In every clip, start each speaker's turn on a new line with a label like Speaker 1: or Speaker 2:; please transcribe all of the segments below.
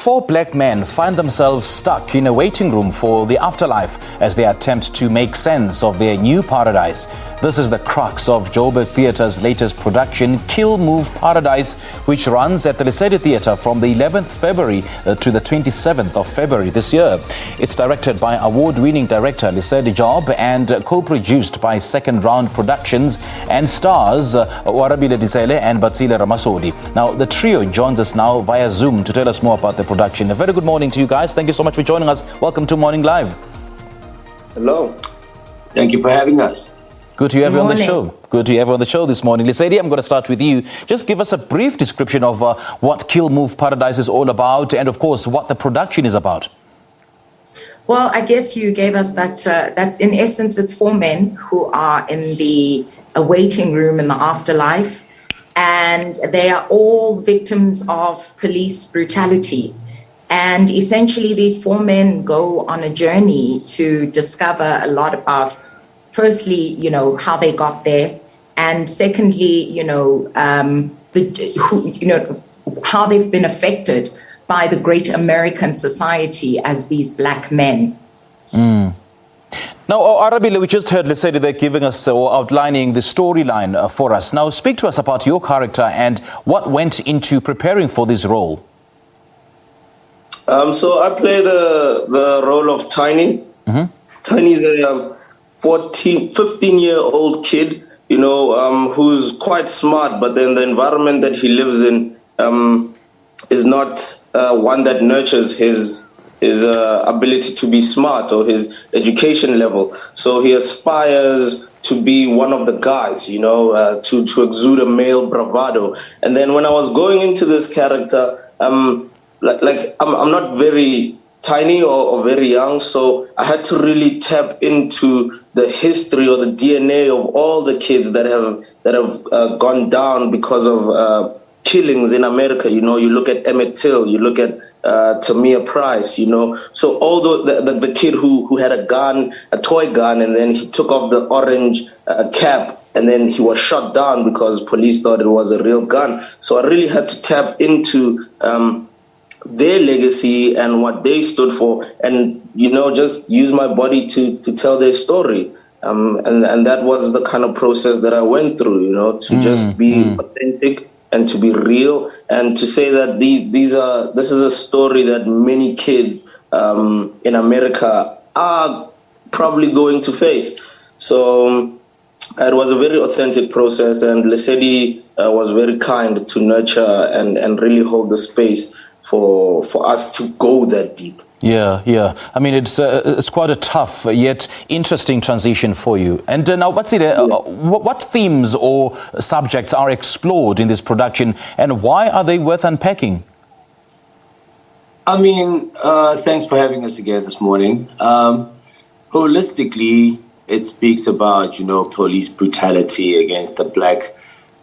Speaker 1: Four black men find themselves stuck in a waiting room for the afterlife as they attempt to make sense of their new paradise. This is the crux of Joburg Theatre's latest production, Kill Move Paradise, which runs at the Lesedi Theatre from the 11th February to the 27th of February this year. It's directed by award-winning director Lesedi Job and co-produced by Second Round Productions and stars Oarabile, Ditsele and Batsile Ramasodi. Now, the trio joins us now via Zoom to tell us more about the production. A very good morning to you guys. Thank you so much for joining us. Welcome to Morning Live.
Speaker 2: Hello. Thank you for having us.
Speaker 1: Good to have you on the show. Good to have you on the show this morning. Lesedi, I'm going to start with you. Just give us a brief description of what Kill Move Paradise is all about and, of course, what the production is about.
Speaker 3: Well, I guess you gave us that. That's in essence, it's four men who are in the waiting room in the afterlife, and they are all victims of police brutality. And essentially, these four men go on a journey to discover a lot about, firstly, how they got there, and secondly, how they've been affected by the great American society as these black men.
Speaker 1: Now, Oarabile, we just heard Lesedi there giving us or outlining the storyline for us. Now, speak to us about your character and what went into preparing for this role.
Speaker 2: So I play the role of Tiny. Mm-hmm. Tiny is a 15-year-old kid, who's quite smart, but then the environment that he lives in is not one that nurtures his ability to be smart or his education level. So he aspires to be one of the guys, to exude a male bravado. And then when I was going into this character, I'm not very tiny or very young, so I had to really tap into the history or the DNA of all the kids that have gone down because of killings in America. You look at Emmett Till, you look at Tamir Price, so all the kid who had a gun, a toy gun, and then he took off the orange cap, and then he was shot down because police thought it was a real gun. So I really had to tap into their legacy and what they stood for, and just use my body to tell their story. And that was the kind of process that I went through, to just be authentic and to be real, and to say that this is a story that many kids in America are probably going to face. So it was a very authentic process, and Lesedi was very kind to nurture and really hold the space for us to go that deep.
Speaker 1: Yeah. I mean, it's quite a tough yet interesting transition for you. And now, Batsile, what themes or subjects are explored in this production, and why are they worth unpacking?
Speaker 4: I mean, thanks for having us again this morning. Holistically, it speaks about, police brutality against the black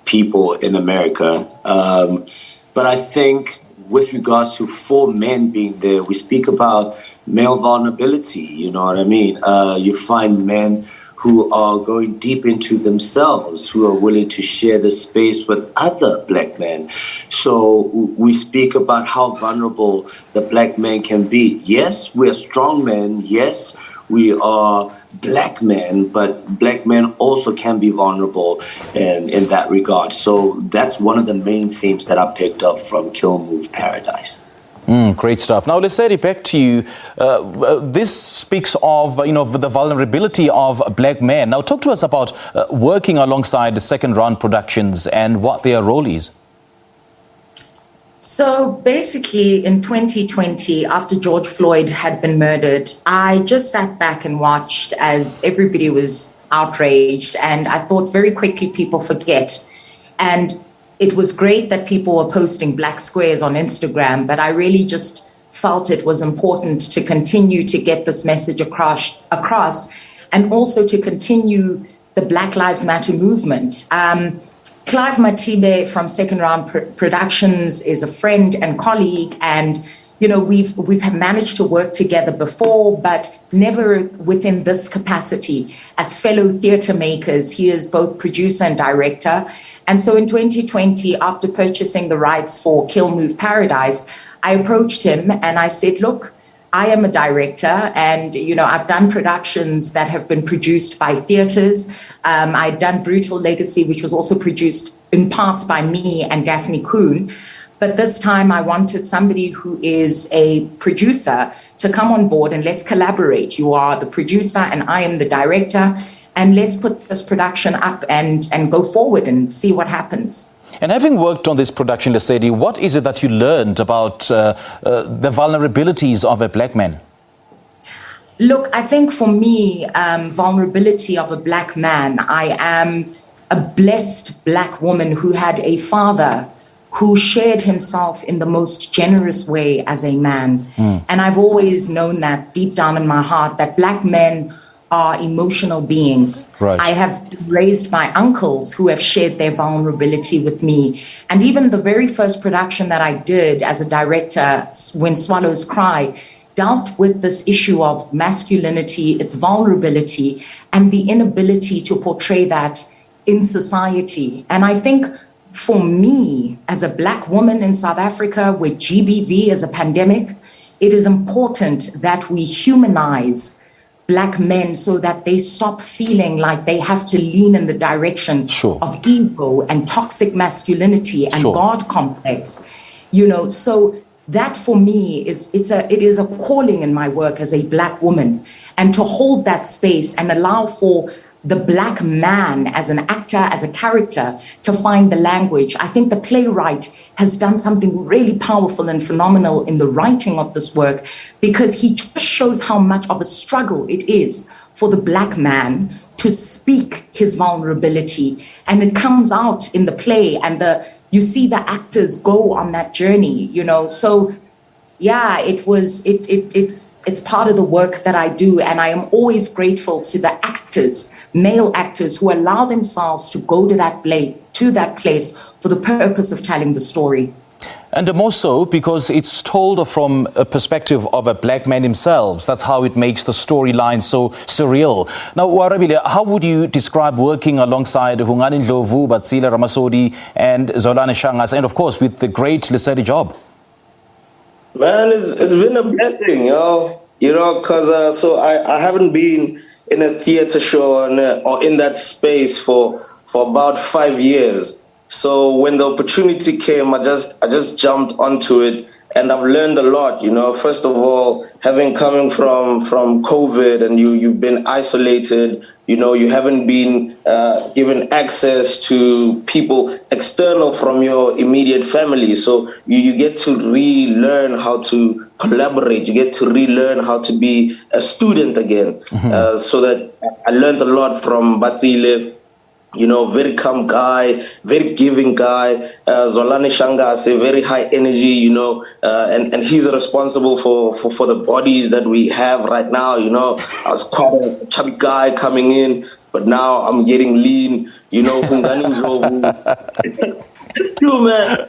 Speaker 4: people in America. But I think with regards to four men being there, we speak about male vulnerability, you know what I mean? You find men who are going deep into themselves, who are willing to share the space with other black men. So we speak about how vulnerable the black man can be. Yes, we're strong men. Yes, we are black men, but black men also can be vulnerable in that regard. So that's one of the main themes that I picked up from Kill Move Paradise.
Speaker 1: Great stuff. Now, let's say back to you. This speaks of, the vulnerability of black men. Now, talk to us about working alongside the Second Round Productions and what their role is.
Speaker 3: So basically, in 2020, after George Floyd had been murdered, I just sat back and watched as everybody was outraged. And I thought very quickly people forget. And it was great that people were posting black squares on Instagram, but I really just felt it was important to continue to get this message across and also to continue the Black Lives Matter movement. Clive Matibe from Second Round Productions is a friend and colleague, and we've managed to work together before, but never within this capacity as fellow theatre makers. He is both producer and director. And so in 2020, after purchasing the rights for Kill Move Paradise, I approached him and I said, look, I am a director and, I've done productions that have been produced by theatres. I'd done Brutal Legacy, which was also produced in parts by me and Daphne Kuhn. But this time I wanted somebody who is a producer to come on board and let's collaborate. You are the producer and I am the director. And let's put this production up and go forward and see what happens.
Speaker 1: And having worked on this production, Lesedi, what is it that you learned about the vulnerabilities of a black man?
Speaker 3: Look, I think for me, vulnerability of a black man, I am a blessed black woman who had a father who shared himself in the most generous way as a man. And I've always known that deep down in my heart, that black men are emotional beings.
Speaker 1: Right.
Speaker 3: I have raised my uncles who have shared their vulnerability with me. And even the very first production that I did as a director, When Swallows Cry, dealt with this issue of masculinity, its vulnerability, and the inability to portray that in society. And I think for me, as a black woman in South Africa with GBV as a pandemic, it is important that we humanize black men so that they stop feeling like they have to lean in the direction of ego and toxic masculinity and God complex. So that for me it is a calling in my work as a black woman, and to hold that space and allow for the black man as an actor, as a character, to find the language. I think the playwright has done something really powerful and phenomenal in the writing of this work, because he just shows how much of a struggle it is for the black man to speak his vulnerability. And it comes out in the play, and you see the actors go on that journey, So yeah, it's part of the work that I do. And I am always grateful to the actors, male actors, who allow themselves to go to that place for the purpose of telling the story.
Speaker 1: And more so because it's told from a perspective of a black man himself. That's how it makes the storyline so surreal. Now, Oarabile, how would you describe working alongside Hungani Ndlovu, Batsile, Ramasodi, and Zolani Shangas, and of course with the great Lesedi Job?
Speaker 2: Man, it's been a blessing, because so I haven't been in a theater show or in that space for about 5 years. So when the opportunity came, I just jumped onto it, and I've learned a lot. First of all, coming from COVID, and you've been isolated. You haven't been given access to people external from your immediate family. So you get to relearn how to collaborate. You get to relearn how to be a student again. So that I learned a lot from Batsile. Very calm guy, very giving guy. Zolani Shangas, a very high energy, and he's responsible for the bodies that we have right now. I was quite a chubby guy coming in, but now I'm getting lean. Hungani Ndlovu. True, man.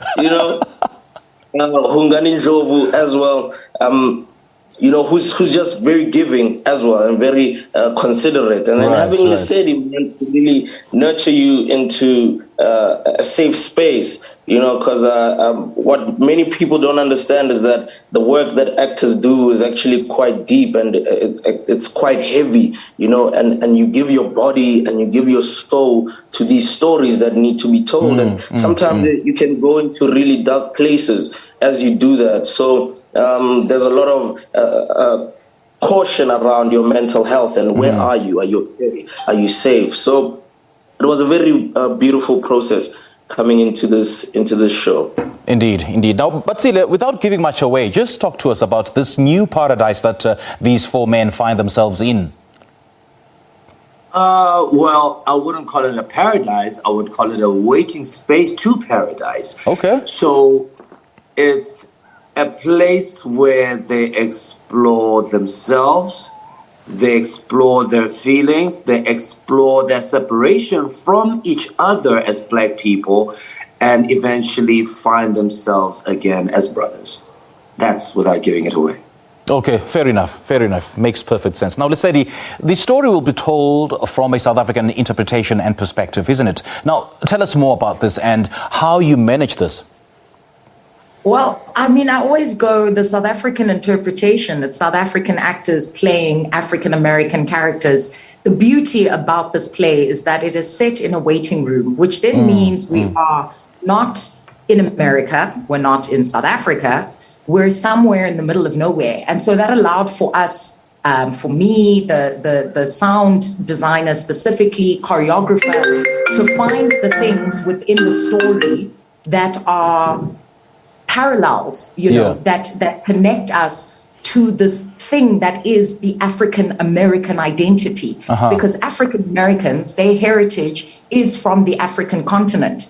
Speaker 2: Hungani Ndlovu as well. Who's just very giving as well, and very considerate. And then having Lesedi to really nurture you into a safe space, because what many people don't understand is that the work that actors do is actually quite deep, and it's quite heavy, and you give your body and you give your soul to these stories that need to be told. And sometimes you can go into really dark places as you do that. So there's a lot of caution around your mental health and where are you? Are you okay? Are you safe? So it was a very beautiful process coming into this show.
Speaker 1: Indeed. Now, Batsile, without giving much away, just talk to us about this new paradise that these four men find themselves in.
Speaker 4: Well, I wouldn't call it a paradise. I would call it a waiting space to paradise.
Speaker 1: Okay.
Speaker 4: So it's a place where they explore themselves, they explore their feelings, they explore their separation from each other as black people, and eventually find themselves again as brothers. That's without giving it away.
Speaker 1: Okay, fair enough. Makes perfect sense. Now, Lesedi, the story will be told from a South African interpretation and perspective, isn't it? Now, tell us more about this and how you manage this.
Speaker 3: Well, I mean, I always go the South African interpretation. It's South African actors playing African American characters. The beauty about this play is that it is set in a waiting room, which then means we are not in America, we're not in South Africa, we're somewhere in the middle of nowhere. And so that allowed for us, for me, the sound designer specifically, choreographer, to find the things within the story that are parallels, that connect us to this thing that is the African American identity. Because African Americans, their heritage is from the African continent,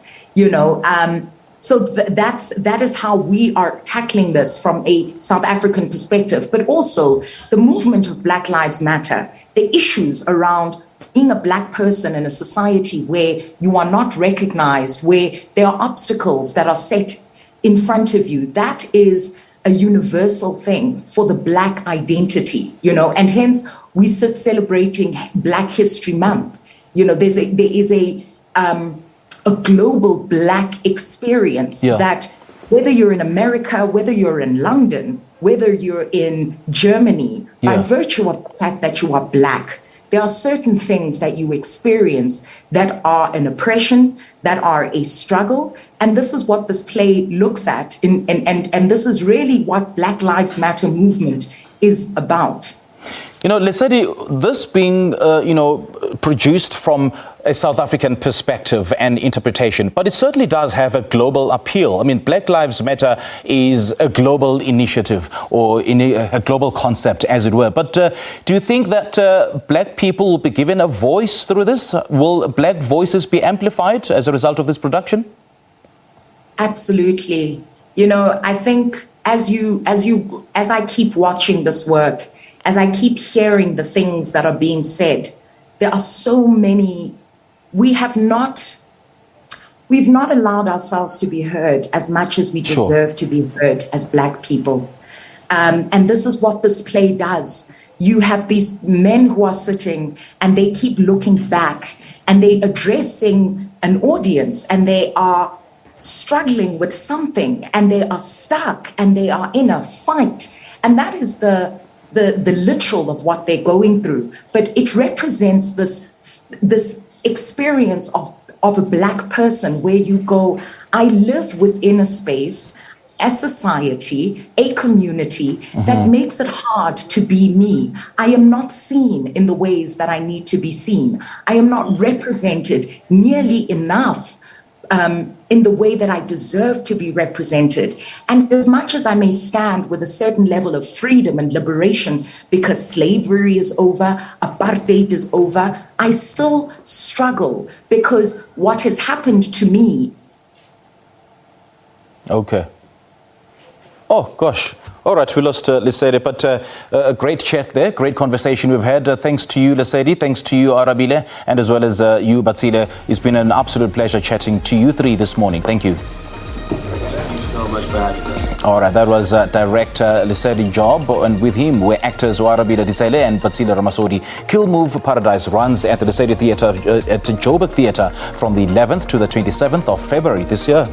Speaker 3: So that is how we are tackling this from a South African perspective, but also the movement of Black Lives Matter, the issues around being a Black person in a society where you are not recognized, where there are obstacles that are set in front of you. That is a universal thing for the Black identity, and hence we sit celebrating Black History Month. There is a global Black experience that whether you're in America, whether you're in London, whether you're in Germany, by virtue of the fact that you are Black, there are certain things that you experience that are an oppression, that are a struggle. And this is what this play looks at. And this is really what Black Lives Matter movement is about.
Speaker 1: Lesedi, this being, produced from a South African perspective and interpretation, but it certainly does have a global appeal. I mean, Black Lives Matter is a global initiative or a global concept, as it were. But do you think that Black people will be given a voice through this? Will Black voices be amplified as a result of this production?
Speaker 3: Absolutely. I think as I keep watching this work, as I keep hearing the things that are being said, there are so many. We've not allowed ourselves to be heard as much as we deserve to be heard as Black people. And this is what this play does. You have these men who are sitting and they keep looking back and they're addressing an audience and they are struggling with something and they are stuck and they are in a fight. And that is the literal of what they're going through. But it represents this experience of a Black person where you go, I live within a space, a society, a community that makes it hard to be me. I am not seen in the ways that I need to be seen. I am not represented nearly enough in the way that I deserve to be represented. And as much as I may stand with a certain level of freedom and liberation because slavery is over, apartheid is over, I still struggle because what has happened to me.
Speaker 1: Okay. Oh, gosh. All right, we lost Lesedi, but a great chat there, great conversation we've had. Thanks to you, Lesedi, thanks to you, Oarabile, and as well as you, Batsile. It's been an absolute pleasure chatting to you three this morning. Thank you.
Speaker 4: Thank you so much for having us.
Speaker 1: All right, that was director Lesedi Job, and with him were actors Oarabile, Ditsele and Batsile Ramasodi. Kill Move Paradise runs at the Lesedi Theatre at Joburg Theatre from the 11th to the 27th of February this year.